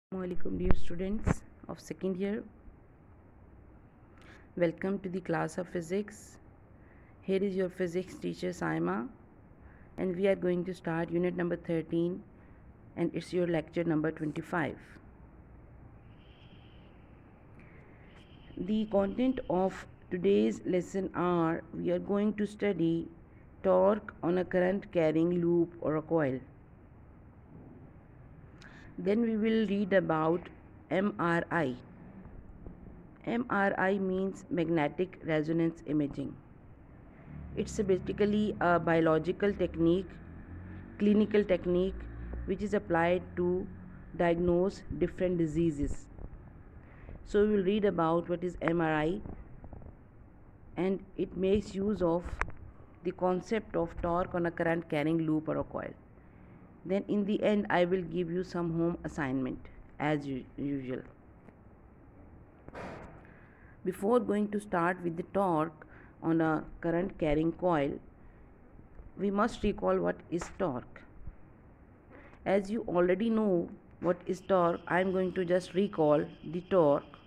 Assalamualaikum dear students of second year. Welcome to the class of physics. Here is your physics teacher Saima, and we are going to start unit number 13, and it's your lecture number 25. The content of today's lesson are we are going to study torque on a current carrying loop or a coil. Then we will read about MRI. MRI means magnetic resonance imaging. It's basically a biological technique, clinical technique, which is applied to diagnose different diseases. So we will read about what is MRI, and it makes use of the concept of torque on a current carrying loop or a coil. Then in the end I will give you some home assignment as usual. Before going to start with the torque on a current carrying coil, we must recall what is torque. As you already know what is torque, I am going to just recall the torque.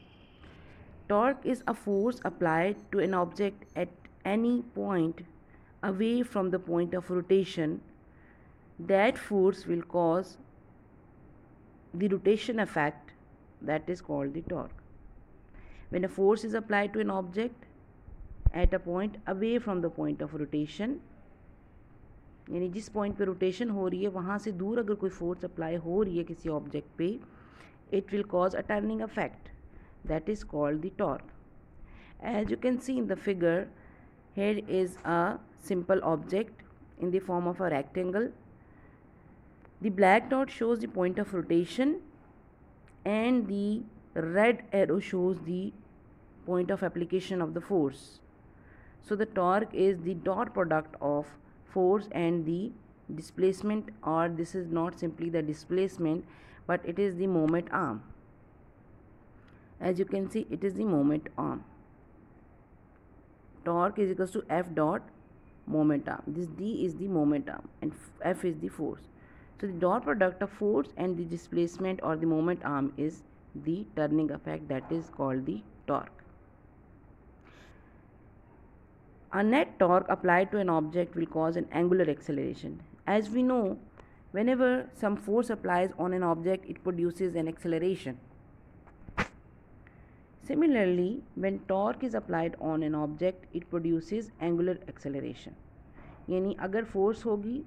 Torque is a force applied to an object at any point away from the point of rotation. That force will cause the rotation effect, that is called the torque. When a force is applied to an object at a point away from the point of rotation, यानी जिस point पे rotation हो रही है वहाँ से दूर अगर कोई फोर्स अप्लाई हो रही है किसी ऑब्जेक्ट पे, it will cause a turning effect, that is called the torque. As you can see in the figure, here is a simple object in the form of a rectangle. The black dot shows the point of rotation and the red arrow shows the point of application of the force. So the torque is the dot product of force and the displacement, or this is not simply the displacement but it is the moment arm. As you can see, it is the moment arm. Torque is equals to F dot moment arm. This D is the moment arm and F is the force. So the dot product of force and the displacement or the moment arm is the turning effect, that is called the torque. A net torque applied to an object will cause an angular acceleration. As we know, whenever some force applies on an object, it produces an acceleration. Similarly, when torque is applied on an object, it produces angular acceleration. यानी अगर force होगी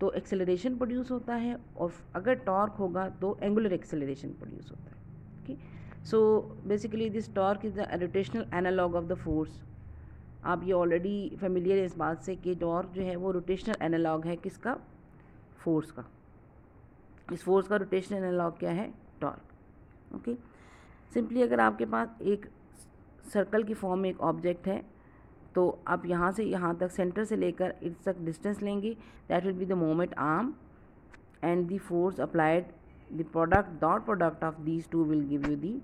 तो acceleration produce होता है, और अगर torque होगा तो एंगुलर एक्सेलरेशन प्रोड्यूस होता है. Okay, so basically this torque is the rotational analogue of the force. आप ये ऑलरेडी फेमिलियर है इस बात से कि टॉर्क जो है वो रोटेशनल एनालॉग है किसका? फोर्स का. इस फोर्स का रोटेशनल एनालॉग क्या है? टॉर्क. ओके, सिंपली अगर आपके पास एक सर्कल की फॉर्म में एक ऑब्जेक्ट है तो आप यहाँ से यहाँ तक सेंटर से लेकर इस तक डिस्टेंस लेंगे, that will be the moment arm, and the force applied, the product dot product of these two will give you the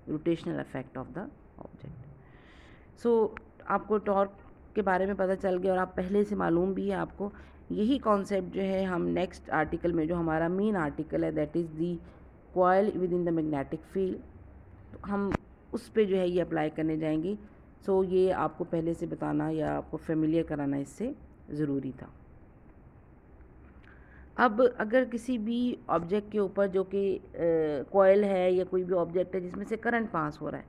rotational effect of the object. So आपको टॉर्क के बारे में पता चल गया और आप पहले से मालूम भी है आपको. यही कॉन्सेप्ट जो है हम नेक्स्ट आर्टिकल में, जो हमारा मेन आर्टिकल है, that is the coil with in the magnetic field, तो हम उस पर जो है ये अप्लाई करने जाएंगे. सो ये आपको पहले से बताना या आपको फेमिलियर कराना इससे ज़रूरी था. अब अगर किसी भी ऑब्जेक्ट के ऊपर जो कि कॉइल है या कोई भी ऑब्जेक्ट है जिसमें से करंट पास हो रहा है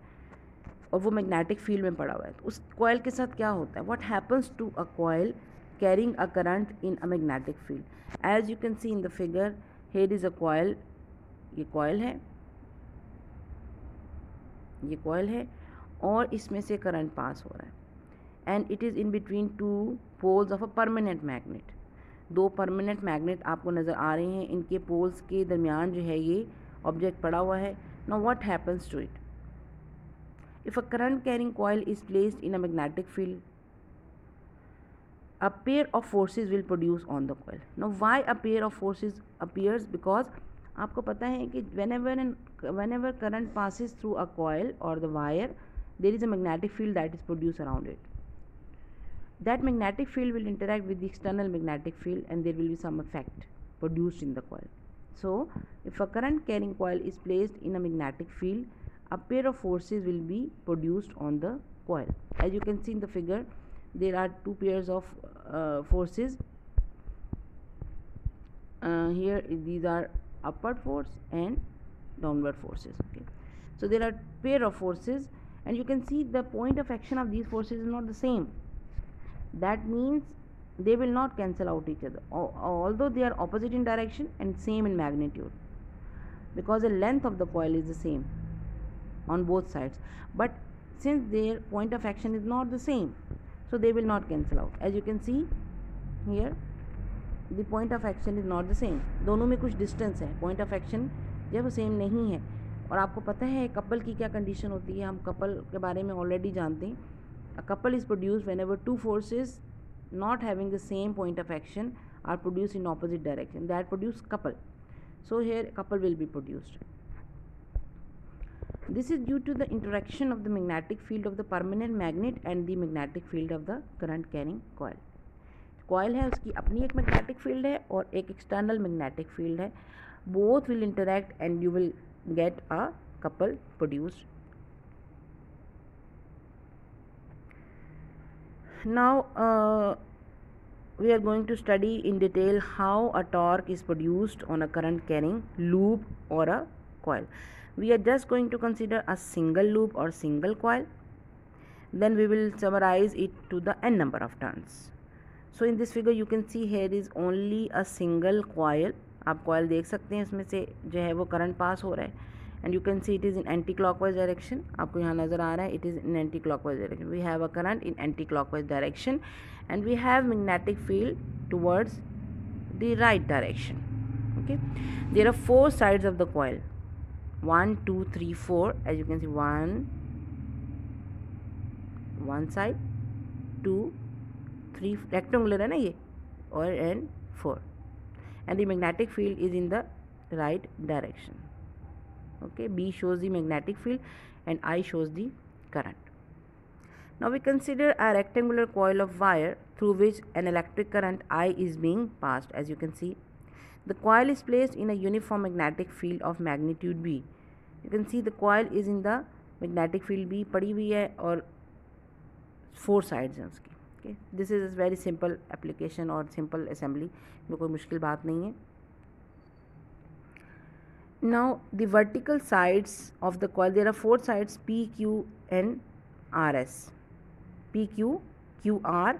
और वो मैग्नेटिक फील्ड में पड़ा हुआ है, तो उस कॉइल के साथ क्या होता है? What happens to a coil carrying a current in a magnetic field? As you can see in the figure, here is a coil. ये कॉइल है, ये कॉइल है और इसमें से करंट पास हो रहा है, and it is in between two poles of a permanent magnet. दो परमानेंट मैग्नेट आपको नज़र आ रहे हैं, इनके पोल्स के दरमियान जो है ये ऑब्जेक्ट पड़ा हुआ है. Now what happens to it? If a current carrying coil is placed in a magnetic field, a pair of forces will produce on the coil. Now why a pair of forces appears? Because आपको पता है कि whenever current passes through a coil or the wire, there is a magnetic field that is produced around it. That magnetic field will interact with the external magnetic field and there will be some effect produced in the coil. So if a current carrying coil is placed in a magnetic field, a pair of forces will be produced on the coil. As you can see in the figure, there are two pairs of forces. Here these are upward force and downward forces. Okay, so there are pair of forces, and you can see the point of action of these forces is not the same. That means they will not cancel out each other, although they are opposite in direction and same in magnitude, because the length of the coil is the same on both sides, but since their point of action is not the same, so they will not cancel out. As you can see here, the point of action is not the same. दोनों में कुछ distance है, point of action जब same नहीं है. और आपको पता है कपल की क्या कंडीशन होती है, हम कपल के बारे में ऑलरेडी जानते हैं. A couple is produced whenever two forces not having the same point of action are produced in opposite direction, that produce couple. So here couple will be produced. This is due to the interaction of the magnetic field of the permanent magnet and the magnetic field of the current carrying coil. Coil है उसकी अपनी एक magnetic field है और एक external magnetic field है. Both will interact and you will get a couple produced. Now we are going to study in detail how a torque is produced on a current carrying loop or a coil. We are just going to consider a single loop or single coil. Then we will summarize it to the n number of turns. So in this figure you can see here is only a single coil. आप coil देख सकते हैं, इसमें से जो है वो current pass हो रहा है, and you can see it is in anti-clockwise direction. आपको यहाँ नज़र आ रहा है it is in anti-clockwise direction. We have a current in anti-clockwise direction and we have magnetic field towards the right direction. Okay, there are four sides of the coil, 1 2 3 4. As you can see, one side, 2 3, rectangular है ना ये, और and 4, and the magnetic field is in the right direction. Okay, B shows the magnetic field and I shows the current. Now we consider a rectangular coil of wire through which an electric current I is being passed. As you can see, the coil is placed in a uniform magnetic field of magnitude B. You can see the coil is in the magnetic field B, पड़ी हुई है और 4 sides हैं उसकी. Okay, this is a very simple application और simple assembly, में कोई मुश्किल बात नहीं है. Now the vertical sides of the coil, there are 4 sides P, Q and RS. P, Q, QR,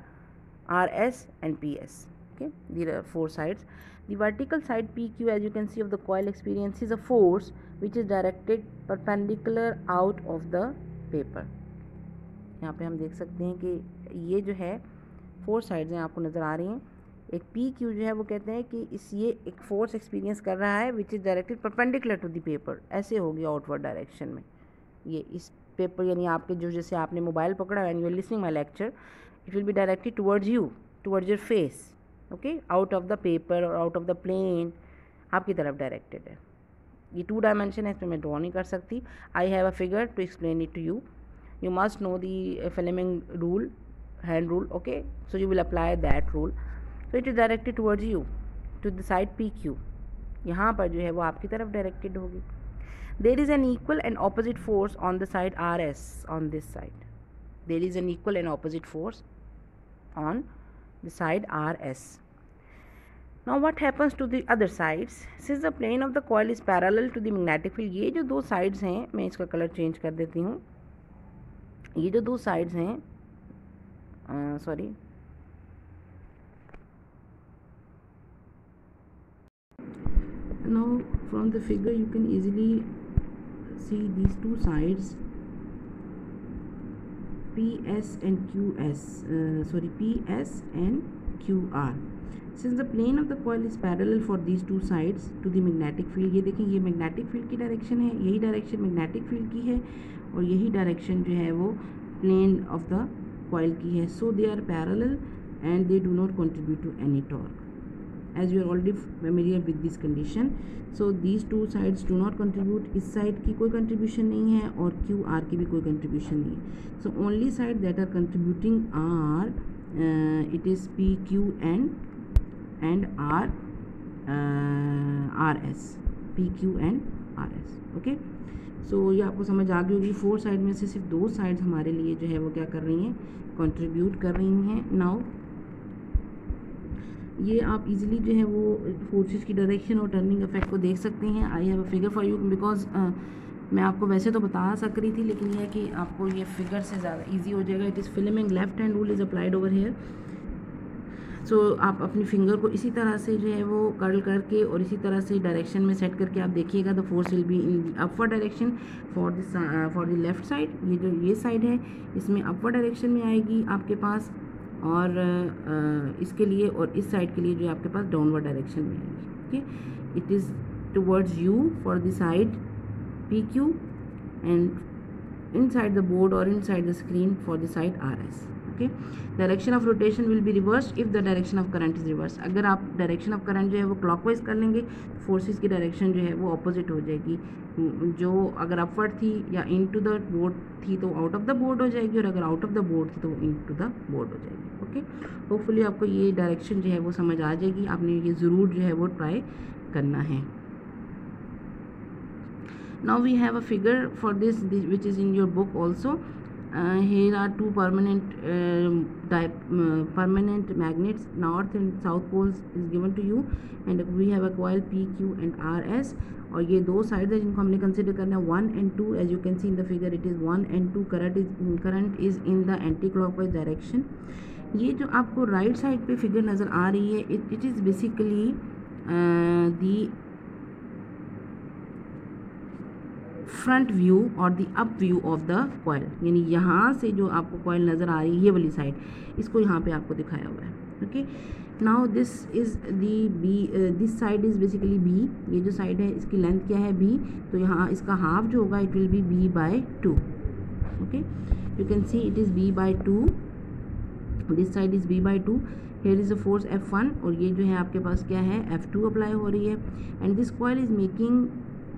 RS and PS. Okay, there are 4 sides. The vertical side PQ, as you can see, of the coil experiences a force which is directed perpendicular out of the paper. यहाँ पे हम देख सकते हैं कि ये जो है 4 साइड्स हैं, आपको नज़र आ रही हैं. एक पी क्यू जो है वो कहते हैं कि ये एक फोर्स एक्सपीरियंस कर रहा है which is directed perpendicular to the paper. ऐसे होगी आउटवर्ड डायरेक्शन में ये इस पेपर, यानी आपके जो जैसे आपने मोबाइल पकड़ा and you are listening my lecture, it will be directed towards you, towards your face. Okay, out of the paper और आउट ऑफ द प्लेन आपकी तरफ डायरेक्टेड है. ये 2 डायमेंशन है, इसमें मैं ड्रॉ नहीं कर सकती. I have a figure to explain it to you. You must know the Fleming rule, hand rule. Okay, so you will apply that rule. So it is directed towards you, to the side PQ. यहाँ पर जो है वो आपकी तरफ directed होगी. There is an equal and opposite force on the side RS on this side. There is an equal and opposite force on the side RS. Now what happens to the other sides? Since the plane of the coil is parallel to the magnetic field, ये जो 2 sides हैं, मैं इसका colour change कर देती हूँ. ये जो 2 साइड्स हैं, sorry, now from the figure you can easily see these 2 sides PS and QS, PS and QR. Since the plane of the coil is parallel for these 2 sides to the magnetic field, ये देखें, ये magnetic field की direction है, यही direction magnetic field की है और यही डायरेक्शन जो है वो प्लेन ऑफ द कॉइल की है. So they are parallel and they do not contribute to any torque. As you are already familiar with this condition. So these 2 sides do not contribute. इस side की कोई contribution नहीं है और QR की भी कोई कंट्रीब्यूशन नहीं है. So only side that are contributing are it is PQ and R RS, PQ and RS। Okay, so ये आपको समझ आ गई होगी। 4 साइड में से सिर्फ 2 साइड्स हमारे लिए जो है वो क्या कर रही हैं, कंट्रीब्यूट कर रही हैं। नाउ ये आप इजीली जो है वो फोर्सेस की डायरेक्शन और टर्निंग इफेक्ट को देख सकते हैं। आई have a figure for you because मैं आपको वैसे तो बता सक रही थी, लेकिन यह है कि आपको ये फिगर से ज़्यादा इजी हो जाएगा। It is Fleming left hand rule is applied over here. So आप अपनी फिंगर को इसी तरह से जो है वो कर्ल करके और इसी तरह से डायरेक्शन में सेट करके आप देखिएगा, the force will be in upward direction for the left side. ये जो ये साइड है इसमें अपवर्ड डायरेक्शन में आएगी आपके पास, और इसके लिए और इस साइड के लिए जो आपके पास डाउनवर्ड डायरेक्शन में आएगी। Okay, it is towards you for the side PQ and inside the board or inside the screen for the side RS. Okay, direction of rotation will be reversed if the direction of current is reversed. अगर आप direction of current जो है वो clockwise कर लेंगे तो forces की direction जो है वो ऑपोजिट हो जाएगी। जो अगर अपवर्ड थी या इनटू द बोर्ड थी तो आउट ऑफ द बोर्ड हो जाएगी, और अगर आउट ऑफ द बोर्ड थी तो इनटू द बोर्ड हो जाएगी। ओके, होपफुली आपको ये डायरेक्शन जो है वो समझ आ जाएगी। आपने ये ज़रूर जो है वो ट्राई करना है। Now we have a figure for this which is in your book also. Here are two permanent magnets, north and south poles is given to you, and we have a coil PQ and RS, और ये दो side है जिनको हमने consider करना है 1 and 2। as you can see in the figure it is 1 and 2। current is in the anti clockwise direction। ये जो आपको राइट साइड पे फिगर नज़र आ रही है, it is basically the front view और the up view of the coil, यानी यहाँ से जो आपको कॉइल नज़र आ रही है ये वाली साइड, इसको यहाँ पे आपको दिखाया हुआ है। Okay, now this is the B, this side is basically B. ये जो साइड है इसकी लेंथ क्या है B, तो यहाँ इसका हाफ जो होगा it will B B/2। Okay, you can see it is B/2, this side is B/2। Here is a force F1, और ये जो है आपके पास क्या है F2 अप्लाई हो रही है, and this coil is making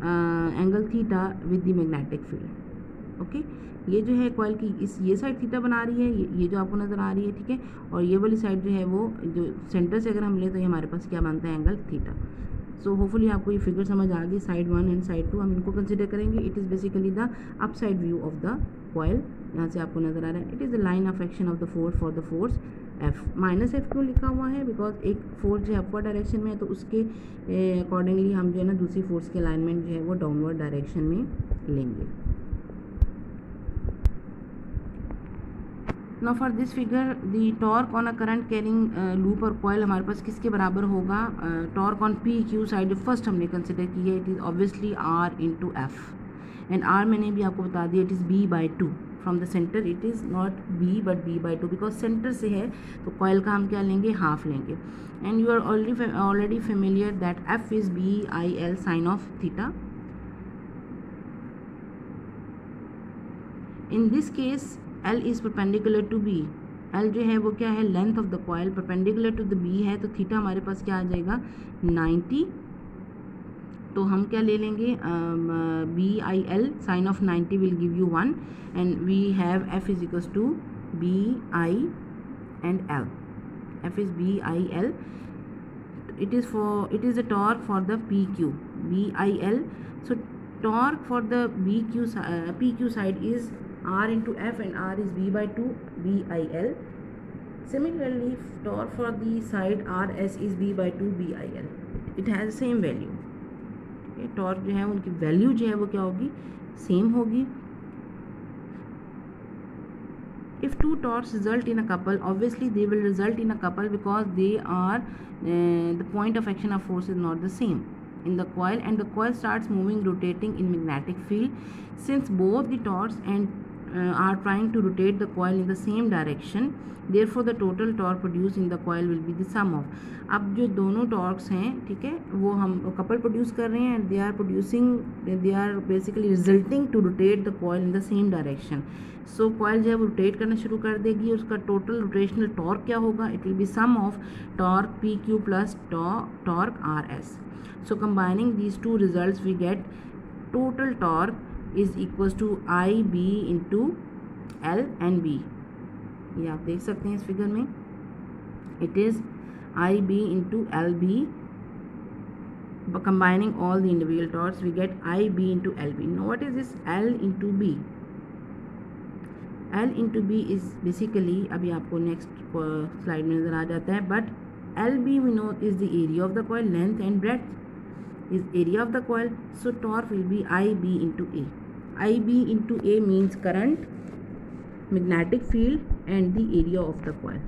angle theta with the magnetic field. Okay, ये जो है कॉइल की ये साइड थीटा बना रही है, ये जो आपको नज़र आ रही है, ठीक है, और ये वाली साइड जो है वो जो सेंटर से अगर हम ले तो ये हमारे पास क्या बनता है, एंगल थीटा। सो होपफुली आपको ये फिगर समझ आ गई। साइड 1 एंड साइड 2 हम इनको कंसिडर करेंगे। It is basically the up side view of the coil, यहाँ से आपको नज़र आ रहा है। It is the line of action of the force for the force F। -F क्यों लिखा हुआ है, बिकॉज एक फोर्स जो है अपवर्ड डायरेक्शन में है, तो उसके अकॉर्डिंगली हम जो है ना दूसरी फोर्स के अलाइनमेंट जो है वो डाउनवर्ड डायरेक्शन में लेंगे। Now for this figure the torque on a current carrying loop और कॉइल हमारे पास किसके बराबर होगा, torque on PQ side first हमने कंसिडर की है, it is obviously R × F, and R मैंने भी आपको बता दिया it is B/2। From the centre it is not B but B/2, because centre से है तो कॉइल का हम क्या लेंगे, हाफ लेंगे। And you are already familiar that F is BIL sine of theta. In this case L is perpendicular to B। L जो है वो क्या है, length of the coil, perpendicular to the B है, तो थीटा हमारे पास क्या आ जाएगा 90। तो हम क्या ले लेंगे, BIL sine of 90 will give you 1, and we have F is equals to BI and L। F is BIL, it is a torque for the PQ BIL। so torque for the PQ side is R × F, and R is B/2 BIL। similarly torque for the side RS is B/2 BIL। it has the same value। Torque जो है उनकी value जो है वो क्या होगी, same होगी। If two torques result in a couple, obviously they will result in a couple because they are the point of action of force is not the same in the coil, and the coil starts moving, rotating in magnetic field since both the torques are trying to rotate the coil in the same direction, therefore the total torque produced in the coil will be the sum of। अब जो दोनों torques हैं, ठीक है, वो हम couple produce कर रहे हैं, and they are basically resulting to rotate the coil in the same direction. So coil जो है वो रोटेट करना शुरू कर देगी, और उसका टोटल रोटेशनल टॉर्क क्या होगा, it will be sum of torque PQ plus torque RS। So combining these two results we get total torque is equals to IB into L and B। ये आप देख सकते हैं इस फिगर में, it is IB into LB combining all the individual torques, we get IB into LB. Now what is this L into B? L into B is basically, अभी आपको next slide में नज़र आ जाता है, but LB we know is the area of the coil, length and breadth is area of the coil, so torque will be IB into A. IB into A means current, magnetic field and the area of the coil.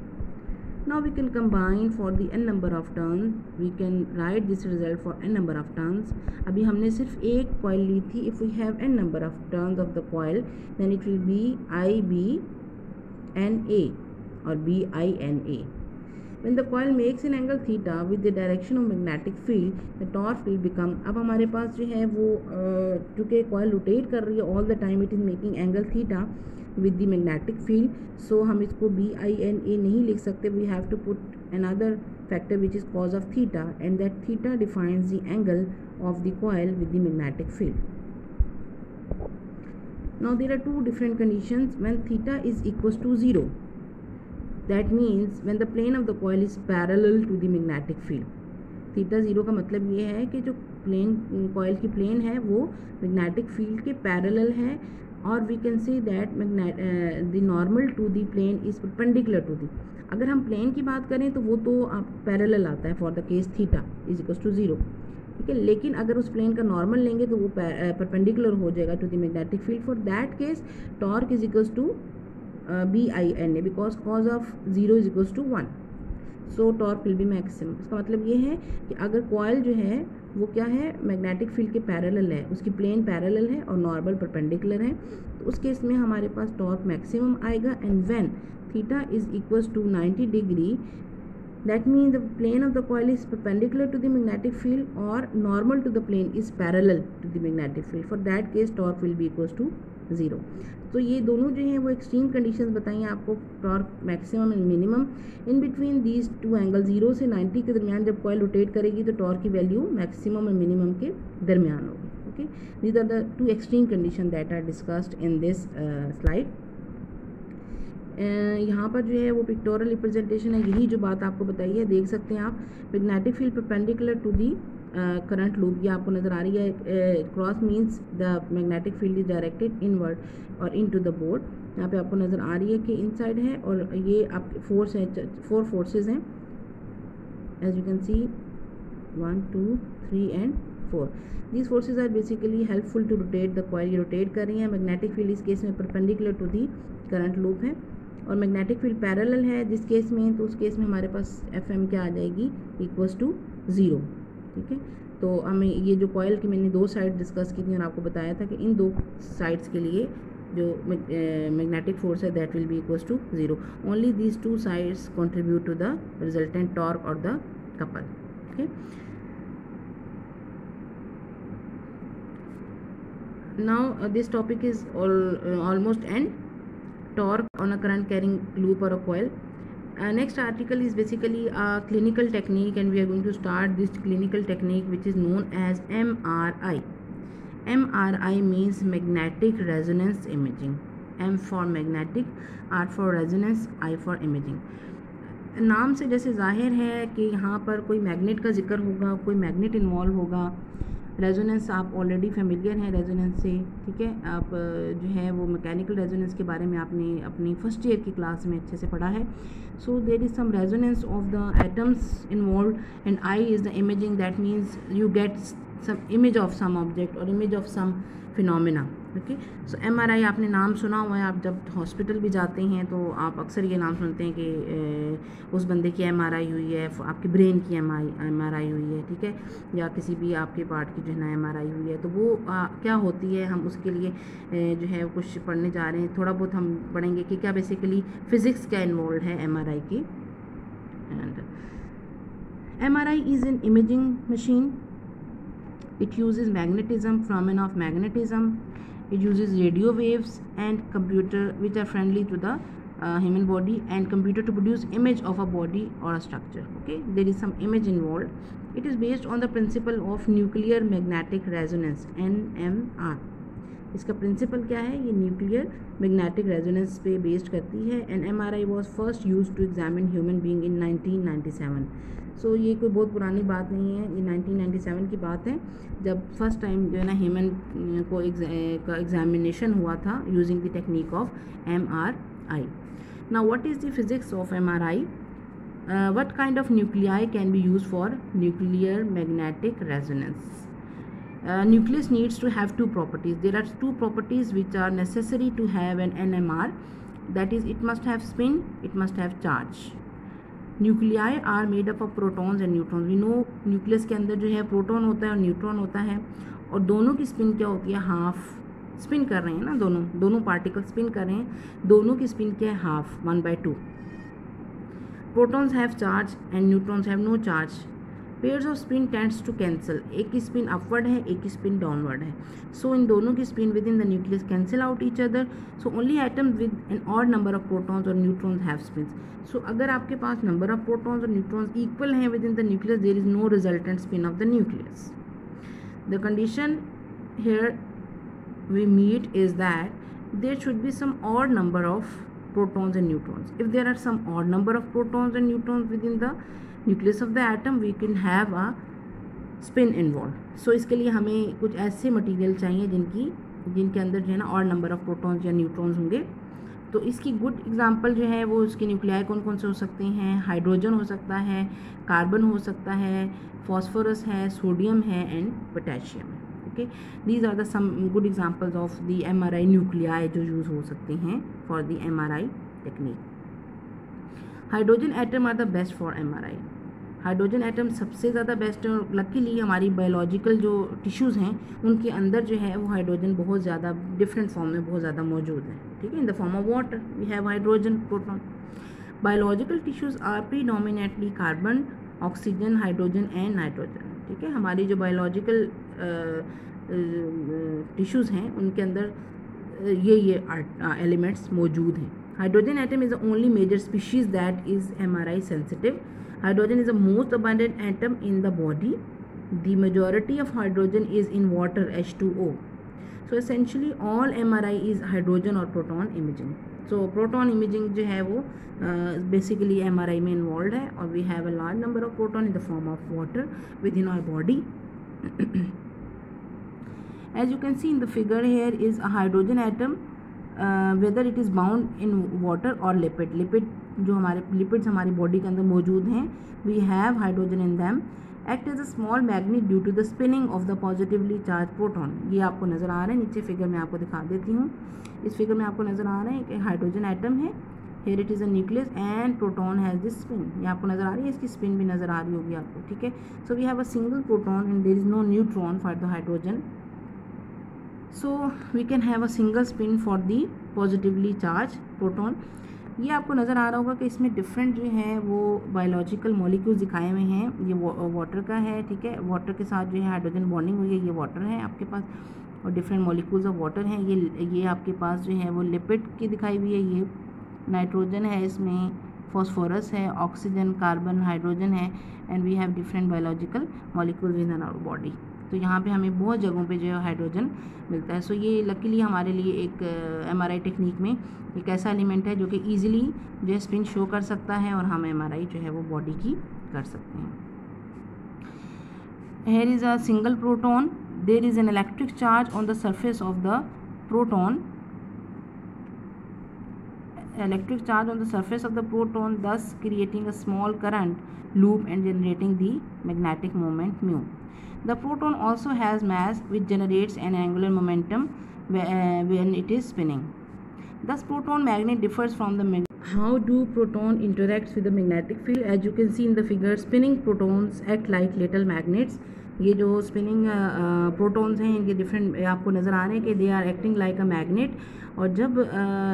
Now we can combine for the n number of turns, we can write this result for n number of turns. अभी हमने सिर्फ एक coil ली थी. If we have n number of turns of the coil, then it will be IBNA or BINA. When the coil makes an angle theta with the direction of magnetic field, the torque will become, अब हमारे पास जो है वो चूँकि coil rotate कर रही है all the time, it is making angle theta with the magnetic field, so हम इसको BINA नहीं लिख सकते. We have to put another factor which is cos of theta, and that theta defines the angle of the coil with the magnetic field. Now there are two different conditions. When theta is equals to 0, that means when the plane of the coil is parallel to the magnetic field. Theta 0 का मतलब ये है कि जो plane coil की plane है वो magnetic field के पैरेलल है, और we can say that the normal to the plane is perpendicular to the. अगर हम प्लेन की बात करें तो वो तो आप पैरेलल आता है for the case theta is equals to 0, ठीक है. लेकिन अगर उस प्लेन का नॉर्मल लेंगे तो वो परपेंडिकुलर हो जाएगा to the magnetic field. For that case torque is equals to BINA because cause of 0 is equals to 1, so torque will be maximum. इसका मतलब ये है कि अगर कॉयल जो है वो क्या है, मैग्नेटिक फील्ड के पैरेलल है, उसकी प्लेन पैरेलल है और नॉर्मल परपेंडिकुलर है, तो उस केस में हमारे पास टॉर्क मैक्सिमम आएगा. And when theta is equals to 90 degree, that means the plane of the coil is perpendicular to the magnetic field or normal to the plane is parallel to the magnetic field. For that case torque will be equals to 0. तो ये दोनों जो हैं वो extreme conditions बताई हैं आपको, torque maximum and minimum. In between these two angle 0 से 90 के दरमियान जब कॉयल रोटेट करेगी तो टॉर्क की वैल्यू मैक्सिमम और मिनिमम के दरमियान होगी. Okay, these are the two extreme condition that are discussed in this slide. यहाँ पर जो है वो पिक्टोरल रिप्रेजेंटेशन है, यही जो बात आपको बताई है देख सकते हैं आप. Magnetic field perpendicular to the current loop, ये आपको नज़र आ रही है. Cross means the magnetic field is directed inward or into the board. यहाँ पे आपको नज़र आ रही है कि इनसाइड है और ये आप फोर्स है, 4 फोर्सेज हैं as you can see 1 2 3 and 4. These forces are basically helpful to rotate the coil. ये रोटेट कर रही हैं. मैग्नेटिक फील्ड इस केस में perpendicular to the current loop है और मैग्नेटिक फील्ड पैरेलल है जिस केस में, तो उस केस में हमारे पास FM क्या आ जाएगी, इक्वल्स टू 0, ठीक है. तो हमें ये जो कॉयल की मैंने 2 साइड डिस्कस की थी और आपको बताया था कि इन 2 साइड्स के लिए जो मैग्नेटिक फोर्स है that will be equals to 0. Only these 2 sides contribute to the resultant torque और the couple. Okay, now this topic is almost end. Torque on a current carrying loop or a coil. Next article is basically a clinical technique, and we are going to start this clinical technique which is known as MRI. MRI means magnetic resonance imaging. M for magnetic, R for resonance, I for imaging. नाम से जैसे जाहिर है कि यहाँ पर कोई magnet का जिक्र होगा, कोई मैग्नेट इन्वॉल्व होगा. रेजोनेंस आप ऑलरेडी फेमिलियर हैं रेजोनेंस से, ठीक है. आप जो है वो मैकेनिकल रेजोनेंस के बारे में आपने अपनी फर्स्ट ईयर की क्लास में अच्छे से पढ़ा है. So there is some resonance of the atoms involve and I is the imaging. That means you get some image of some object और image of some phenomena. Okay, so MRI आपने नाम सुना हुआ है. आप जब हॉस्पिटल भी जाते हैं तो आप अक्सर ये नाम सुनते हैं कि उस बंदे की MRI हुई है, आपके ब्रेन की MRI हुई है, ठीक है, या किसी भी आपके पार्ट की जो है ना MRI हुई है. तो वो क्या होती है, हम उसके लिए जो है कुछ पढ़ने जा रहे हैं. थोड़ा बहुत हम पढ़ेंगे कि क्या बेसिकली फ़िज़िक्स क्या इन्वॉल्व है MRI की. And MRI is an imaging machine. It uses magnetism, phenomena of magnetism. It uses radio waves and computer which are friendly to the human body, and computer to produce image of a body or a structure. Okay, there is some image involved. It is based on the principle of nuclear magnetic resonance, NMR. इसका principle क्या है, ये nuclear magnetic resonance पे based करती है। And MRI was first used to examine human being in 1997। So ये कोई बहुत पुरानी बात नहीं है, ये 1997 की बात है जब फर्स्ट टाइम जो है ना ह्यूमन को का एग्जामिनेशन हुआ था using the technique of MRI। Now what is the physics of MRI? What kind of nuclei can be used for nuclear magnetic resonance? Nucleus needs to have two properties. There are two properties which are necessary to have an NMR. That is, it must have spin, it must have charge. Nuclei are made up of protons and neutrons. We know nucleus के अंदर जो है proton होता है और neutron होता है, और दोनों की स्पिन क्या होती है, हाफ स्पिन कर रहे हैं ना, दोनों पार्टिकल स्पिन कर रहे हैं, दोनों की स्पिन क्या है, half, 1/2। Protons have charge and neutrons have no charge. Pairs of spin tends to cancel. एक की स्पिन अपवर्ड है, एक की स्पिन डाउनवर्ड है. So इन दोनों की spin within the nucleus cancel out each other. So only atoms with an odd number of protons or neutrons have spins. So अगर आपके पास number of protons और neutrons equal हैं within the nucleus, there is no resultant spin of the nucleus. The condition here we meet is that there should be some odd number of protons and neutrons. If there are some odd number of protons and neutrons within the nucleus of the atom, we can have a spin involved. So इसके लिए हमें कुछ ऐसे material चाहिए जिनके अंदर जो है ना odd number of protons या neutrons होंगे. तो इसकी गुड एग्जांपल जो है वो उसके न्यूक्लियाई कौन कौन से हो सकते हैं, हाइड्रोजन हो सकता है, कार्बन हो सकता है, फॉस्फोरस है, सोडियम है and potassium. Okay, these are the some good examples of the MRI nuclei जो यूज़ हो सकते हैं for the MRI technique. Hydrogen atom are the best for MRI. Hydrogen atom सबसे ज़्यादा बेस्ट है, और लकीली हमारी बायोलॉजिकल जो टिश्यूज़ हैं उनके अंदर जो है वो हाइड्रोजन बहुत ज़्यादा डिफरेंट फॉर्म में बहुत ज़्यादा मौजूद है. ठीक है, in the form of water we have hydrogen, proton. Biological tissues are predominantly carbon, oxygen, hydrogen and nitrogen. ठीक है, हमारी जो बायोलॉजिकल टिश्यूज़ हैं उनके अंदर ये एलिमेंट्स मौजूद हैं. Hydrogen atom is the only major species that is MRI sensitive. Hydrogen is the most abundant atom in the body. The majority of hydrogen is in water, H2O. So essentially all MRI is hydrogen और proton imaging. So proton imaging जो है वो basically MRI में involve है, और we have a large number of proton in the form of water within our body. As you can see in the figure, here is a hydrogen atom, whether it is bound in water or lipid. जो हमारे lipids हमारी body के अंदर मौजूद हैं, we have hydrogen in them. Act as a small magnet due to the spinning of the positively charged proton. ये आपको नज़र आ रहा है, नीचे फिगर में आपको दिखा देती हूँ. इस फिगर में आपको नज़र आ रहा है कि हाइड्रोजन एटम है, here it is a nucleus and proton has this spin. ये आपको नज़र आ रही है, इसकी स्पिन भी नज़र आ रही होगी आपको. ठीक है, so we have a single proton and there is no neutron for the hydrogen. So we can have a single spin for the positively charged proton. ये आपको नज़र आ रहा होगा कि इसमें डिफरेंट जो है वो बायोलॉजिकल मॉलिक्यूल्स दिखाए हुए हैं. ये वाटर का है, ठीक है, वाटर के साथ जो है हाइड्रोजन बॉन्डिंग हुई है, ये वाटर है आपके पास, और डिफरेंट मॉलिक्यूल्स ऑफ वाटर हैं. ये आपके पास जो है वो लिपिड की दिखाई हुई है. ये नाइट्रोजन है, इसमें फॉस्फोरस है, ऑक्सीजन, कार्बन, हाइड्रोजन है, and we have different biological molecules in our body. तो यहाँ पे हमें बहुत जगहों पे जो है हाइड्रोजन मिलता है. सो ये लकीली हमारे लिए एक MRI टेक्निक में एक ऐसा एलिमेंट है जो कि ईजिली जो है स्पिन शो कर सकता है, और हम MRI जो है वो बॉडी की कर सकते हैं. Here is a single proton. There is an electric charge on the surface of the proton. Electric charge on the surface of the proton, thus creating a small current loop and generating the magnetic moment mu. The proton also has mass, which generates an angular momentum when it is spinning. Thus, proton magnet differs from the magnet. How do proton interacts with the magnetic field? As you can see in the figure, spinning protons act like little magnets. ये जो spinning protons हैं इनके different आपको नज़र आ रहे हैं कि they are acting like a magnet, और जब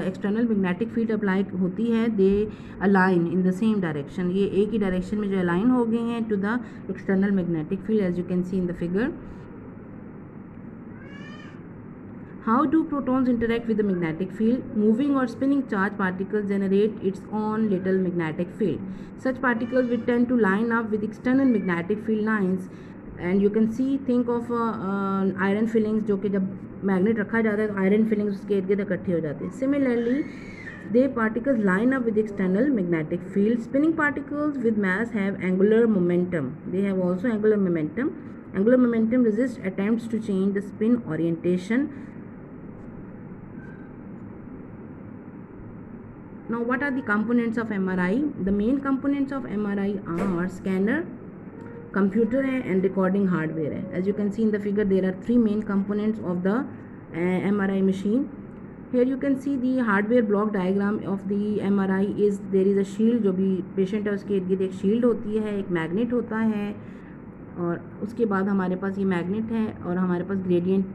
एक्सटर्नल मैग्नेटिक फील्ड अप्लाई होती है they align in the same direction. ये एक ही डायरेक्शन में जो अलाइन हो गए हैं to the external magnetic field, as you can see in the figure. How do protons interact with the magnetic field? Moving or spinning charged particles generate its own little magnetic field. Such particles will tend to line up with external magnetic field lines, and you can see, think of iron fillings जो कि जब magnet रखा जाता है तो iron filings उसके इर्द गिर्द इकट्ठे हो जाते हैं. Similarly the particles line up with external magnetic field. Spinning particles with mass have angular momentum. They have also angular momentum. Angular momentum resists attempts to change the spin orientation. Now, what are the components of MRI? The main components of MRI are scanner, computer and recording hardware. As you can see in the figure, there are three main components of the MRI machine. Here you can see the hardware block diagram of the MRI is there is a shield. जो भी patient है उसके इर्द गिर्द एक shield होती है, एक मैग्नेट होता है और उसके बाद हमारे पास ये मैग्नेट है और हमारे पास ग्रेडियंट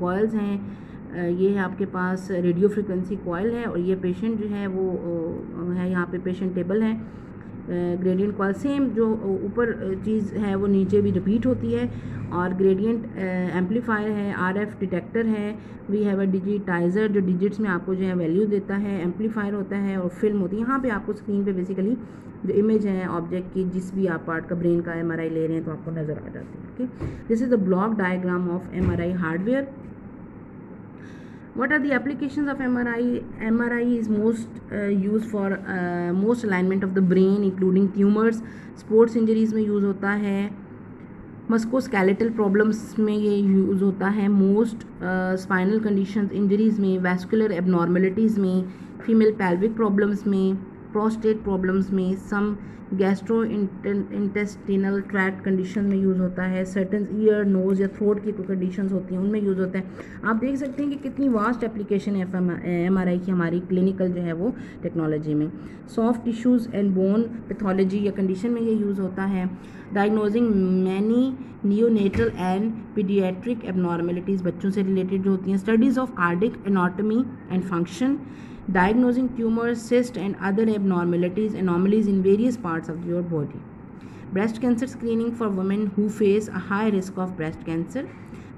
कॉइल्स हैं. ये है आपके पास रेडियो फ्रिक्वेंसी कॉइल है और ये पेशेंट जो है वो है यहाँ पे पेशेंट टेबल है. ग्रेडियंट कॉइल सेम जो ऊपर चीज़ है वो नीचे भी रिपीट होती है और ग्रेडियंट एम्पलीफायर है, आरएफ डिटेक्टर है, वी हैव अ डिजिटाइज़र जो डिजिट्स में आपको जो है वैल्यू देता है, एम्पलीफायर होता है और फिल्म होती है. यहाँ पे आपको स्क्रीन पे बेसिकली जो इमेज है ऑब्जेक्ट की जिस भी आप पार्ट का ब्रेन का एमआरआई ले रहे हैं तो आपको नज़र आ जाती है. Okay, this is the block diagram of MRI hardware. What are the applications of MRI? MRI is most used for most alignment of the brain including tumors. Sports injuries में यूज़ होता है. मस्कोस्केलेटल प्रॉब्लम्स में ये use होता है. Most spinal conditions injuries में, vascular abnormalities में, female pelvic problems में, प्रोस्टेट प्रॉब्लम्स में, सम गैस्ट्रो इंटेस्टिनल ट्रैक्ट कंडीशन में यूज़ होता है. सर्टन ईयर, नोज़ या थ्रोट की कोई कंडीशंस होती हैं उनमें यूज़ होता है. आप देख सकते हैं कि कितनी वास्ट एप्लीकेशन है एमआरआई की हमारी क्लिनिकल जो है वो टेक्नोलॉजी में. Soft tissues and bone pathology या कंडीशन में ये यूज़ होता है. Diagnosing many neonatal and paediatric abnormalities बच्चों से रिलेटेड जो होती हैं. Studies of cardiac anatomy and function. Diagnosing tumors, cysts and other anomalies in various parts of your body. Breast cancer screening for women who face a high risk of breast cancer.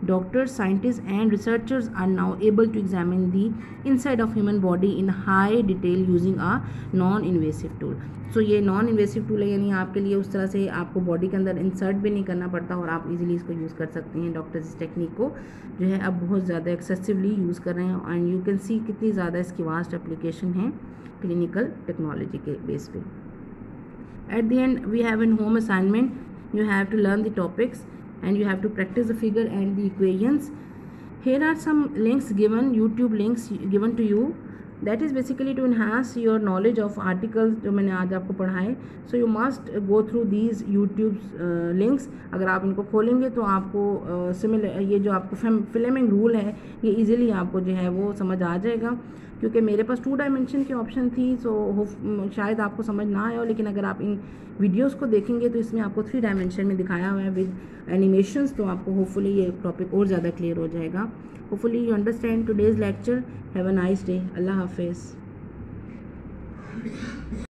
Doctors, scientists and researchers are now able to examine the inside of human body in high detail using a non-invasive tool. So ये non invasive tool है यानी आपके लिए उस तरह से आपको body के अंदर इंसर्ट भी नहीं करना पड़ता और आप इजीली इसको यूज़ कर सकते हैं. डॉक्टर्स इस टेक्निक को जो है अब बहुत ज़्यादा एक्सेसिवली यूज़ कर रहे हैं एंड यू कैन सी कितनी ज़्यादा इसकी वास्ट एप्लीकेशन है क्लिनिकल टेक्नोलॉजी के बेस पे. At the end we have an home assignment. You have to learn the topics and you have to practice the figure and the equations. Here are some links given, YouTube links given to you. That is basically to enhance your knowledge of articles जो मैंने आज आपको पढ़ाए. So you must go through these YouTube links. अगर आप इनको खोलेंगे तो आपको सिमिलर ये जो आपको फिल्मिंग रूल है ये इजीली आपको जो है वो समझ आ जाएगा. क्योंकि मेरे पास 2 डायमेंशन की ऑप्शन थी सो शायद आपको समझ ना आया हो, लेकिन अगर आप इन वीडियोस को देखेंगे तो इसमें आपको 3 डायमेंशन में दिखाया हुआ है विद एनिमेशंस. तो आपको होपफुली ये टॉपिक और ज़्यादा क्लियर हो जाएगा. Hopefully you understand today's lecture. Have a nice day. अल्लाह हाफिज़.